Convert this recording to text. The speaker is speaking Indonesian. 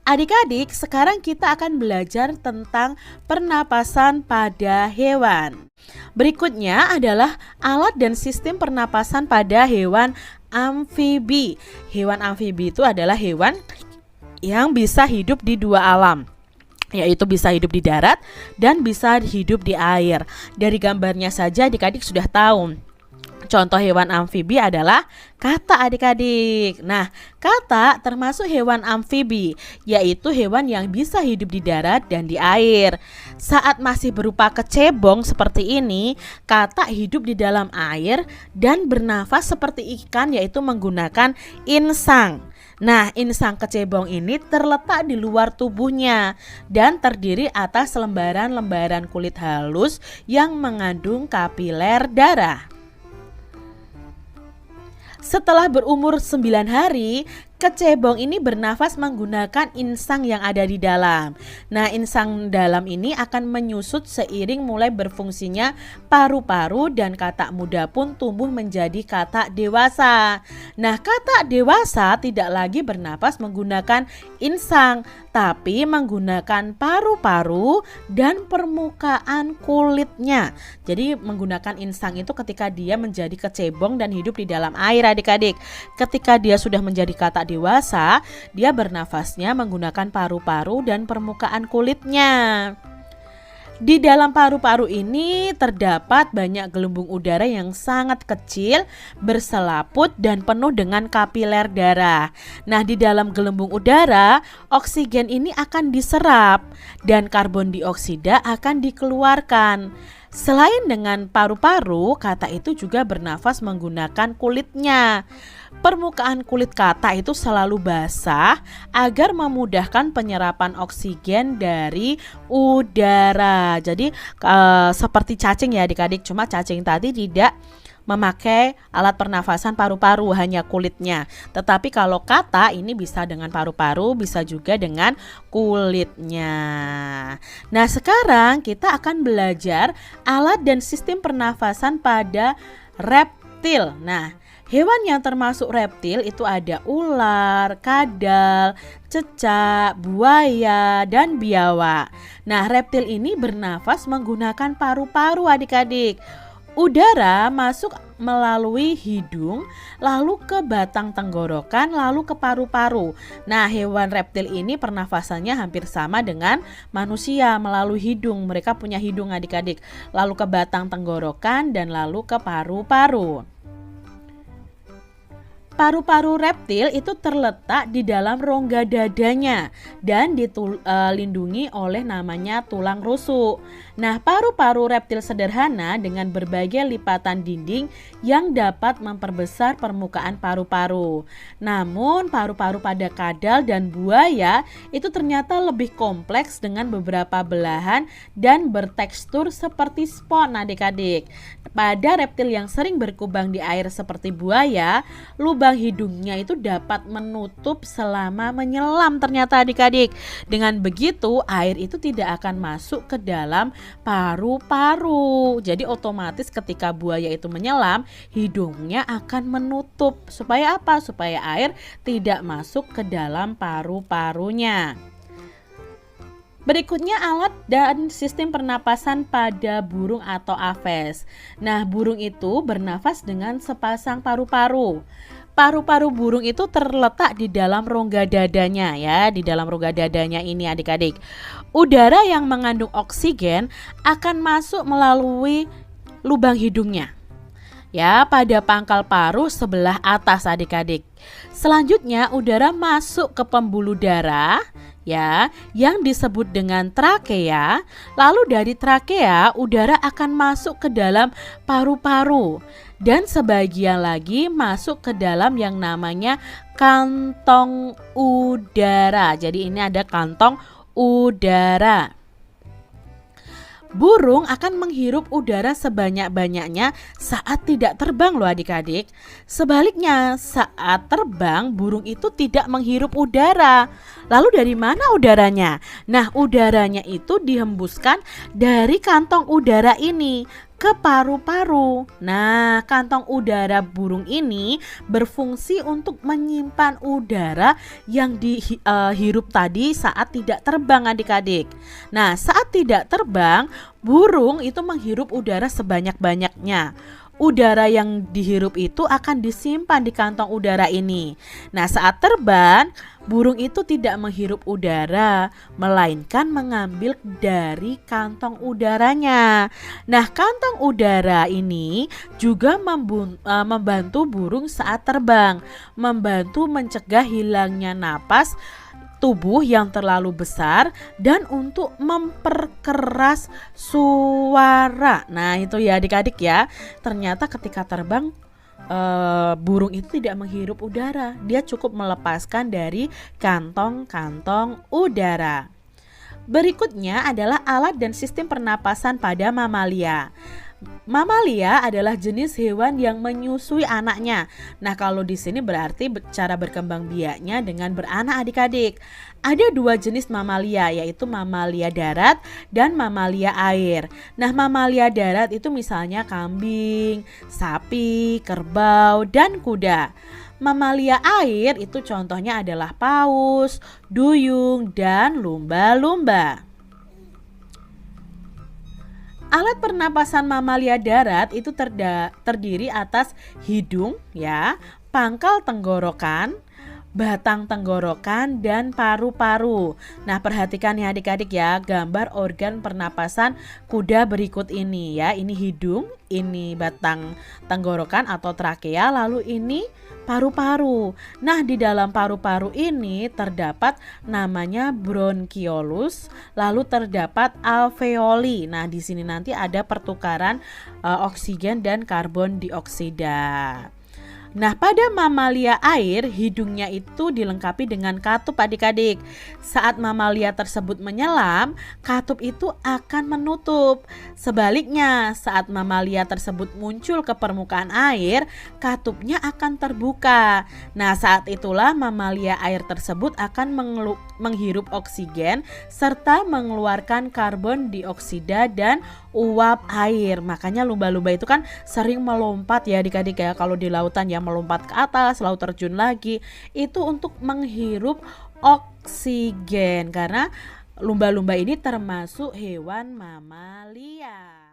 Adik-adik, sekarang kita akan belajar tentang pernapasan pada hewan. Berikutnya adalah alat dan sistem pernapasan pada hewan amfibi. Hewan amfibi itu adalah hewan yang bisa hidup di dua alam, yaitu bisa hidup di darat dan bisa hidup di air. Dari gambarnya saja adik-adik sudah tahu. Contoh hewan amfibi adalah katak adik-adik. Nah, katak termasuk hewan amfibi, yaitu hewan yang bisa hidup di darat dan di air. Saat masih berupa kecebong seperti ini, katak hidup di dalam air dan bernafas seperti ikan, yaitu menggunakan insang. Nah, insang kecebong ini terletak di luar tubuhnya dan terdiri atas lembaran-lembaran kulit halus yang mengandung kapiler darah. Setelah berumur 9 hari, kecebong ini bernafas menggunakan insang yang ada di dalam. Nah, insang dalam ini akan menyusut seiring mulai berfungsinya paru-paru dan katak muda pun tumbuh menjadi katak dewasa. Nah, katak dewasa tidak lagi bernafas menggunakan insang, tapi menggunakan paru-paru dan permukaan kulitnya. Jadi menggunakan insang itu ketika dia menjadi kecebong dan hidup di dalam air adik-adik. Ketika dia sudah menjadi katak dewasa, dia bernafasnya menggunakan paru-paru dan permukaan kulitnya. Di dalam paru-paru ini terdapat banyak gelembung udara yang sangat kecil, berselaput dan penuh dengan kapiler darah. Nah, di dalam gelembung udara, oksigen ini akan diserap dan karbon dioksida akan dikeluarkan. Selain dengan paru-paru, katak itu juga bernafas menggunakan kulitnya. Permukaan kulit katak itu selalu basah agar memudahkan penyerapan oksigen dari udara. Jadi seperti cacing ya adik-adik, cuma cacing tadi tidak memakai alat pernafasan paru-paru, hanya kulitnya. Tetapi kalau katak ini bisa dengan paru-paru, bisa juga dengan kulitnya. Nah, sekarang kita akan belajar alat dan sistem pernafasan pada reptil. Nah, hewan yang termasuk reptil itu ada ular, kadal, cecak, buaya, dan biawak. Nah, reptil ini bernafas menggunakan paru-paru adik-adik. Udara masuk melalui hidung, lalu ke batang tenggorokan, lalu ke paru-paru. Nah, hewan reptil ini pernafasannya hampir sama dengan manusia, melalui hidung. Mereka punya hidung adik-adik, lalu ke batang tenggorokan dan lalu ke paru-paru. Paru-paru reptil itu terletak di dalam rongga dadanya dan dilindungi oleh namanya tulang rusuk. Nah, paru-paru reptil sederhana dengan berbagai lipatan dinding yang dapat memperbesar permukaan paru-paru. Namun, paru-paru pada kadal dan buaya itu ternyata lebih kompleks dengan beberapa belahan dan bertekstur seperti spons adik-adik. Pada reptil yang sering berkubang di air seperti buaya, lubang hidungnya itu dapat menutup selama menyelam ternyata adik-adik. Dengan begitu air itu tidak akan masuk ke dalam paru-paru. Jadi otomatis ketika buaya itu menyelam, hidungnya akan menutup. Supaya apa? Supaya air tidak masuk ke dalam paru-parunya. Berikutnya alat dan sistem pernapasan pada burung atau aves. Nah, burung itu bernafas dengan sepasang paru-paru. Paru-paru burung itu terletak di dalam rongga dadanya ya, di dalam rongga dadanya ini adik-adik. Udara yang mengandung oksigen akan masuk melalui lubang hidungnya. Ya, pada pangkal paru sebelah atas adik-adik. Selanjutnya udara masuk ke pembuluh darah ya, yang disebut dengan trakea. Lalu dari trakea udara akan masuk ke dalam paru-paru dan sebagian lagi masuk ke dalam yang namanya kantong udara. Jadi ini ada kantong udara. Burung akan menghirup udara sebanyak-banyaknya saat tidak terbang loh adik-adik. Sebaliknya, saat terbang burung itu tidak menghirup udara. Lalu dari mana udaranya? Nah, udaranya itu dihembuskan dari kantong udara ini. ke paru-paru. Nah, kantong udara burung ini berfungsi untuk menyimpan udara yang dihirup tadi saat tidak terbang adik-adik. Nah, saat tidak terbang, burung itu menghirup udara sebanyak-banyaknya. Udara yang dihirup itu akan disimpan di kantong udara ini. Nah, saat terbang, burung itu tidak menghirup udara, melainkan mengambil dari kantong udaranya. Nah, kantong udara ini juga membantu burung saat terbang, membantu mencegah hilangnya napas tubuh yang terlalu besar dan untuk memperkeras suara. Nah, itu ya adik-adik ya. Ternyata ketika terbang burung itu tidak menghirup udara. Dia cukup melepaskan dari kantong-kantong udara. Berikutnya adalah alat dan sistem pernapasan pada mamalia. Mamalia adalah jenis hewan yang menyusui anaknya. Nah, kalau di sini berarti cara berkembang biaknya dengan beranak adik-adik. Ada dua jenis mamalia, yaitu mamalia darat dan mamalia air. Nah, mamalia darat itu misalnya kambing, sapi, kerbau, dan kuda. Mamalia air itu contohnya adalah paus, duyung, dan lumba-lumba. Alat pernapasan mamalia darat itu terdiri atas hidung ya, pangkal tenggorokan, batang tenggorokan, dan paru-paru. Nah, perhatikan ya adik-adik ya, gambar organ pernapasan kuda berikut ini ya. Ini hidung, ini batang tenggorokan atau trakea, lalu ini paru-paru. Nah, di dalam paru-paru ini terdapat namanya bronkiolus, lalu terdapat alveoli. Nah, di sini nanti ada pertukaran oksigen dan karbon dioksida. Nah, pada mamalia air, hidungnya itu dilengkapi dengan katup adik-adik. Saat mamalia tersebut menyelam, katup itu akan menutup. Sebaliknya, saat mamalia tersebut muncul ke permukaan air, katupnya akan terbuka. Nah, saat itulah mamalia air tersebut akan menghirup oksigen serta mengeluarkan karbon dioksida dan uap air. Makanya lumba-lumba itu kan sering melompat ya adik-adik ya, kalau di lautan ya melompat ke atas lalu terjun lagi, itu untuk menghirup oksigen karena lumba-lumba ini termasuk hewan mamalia.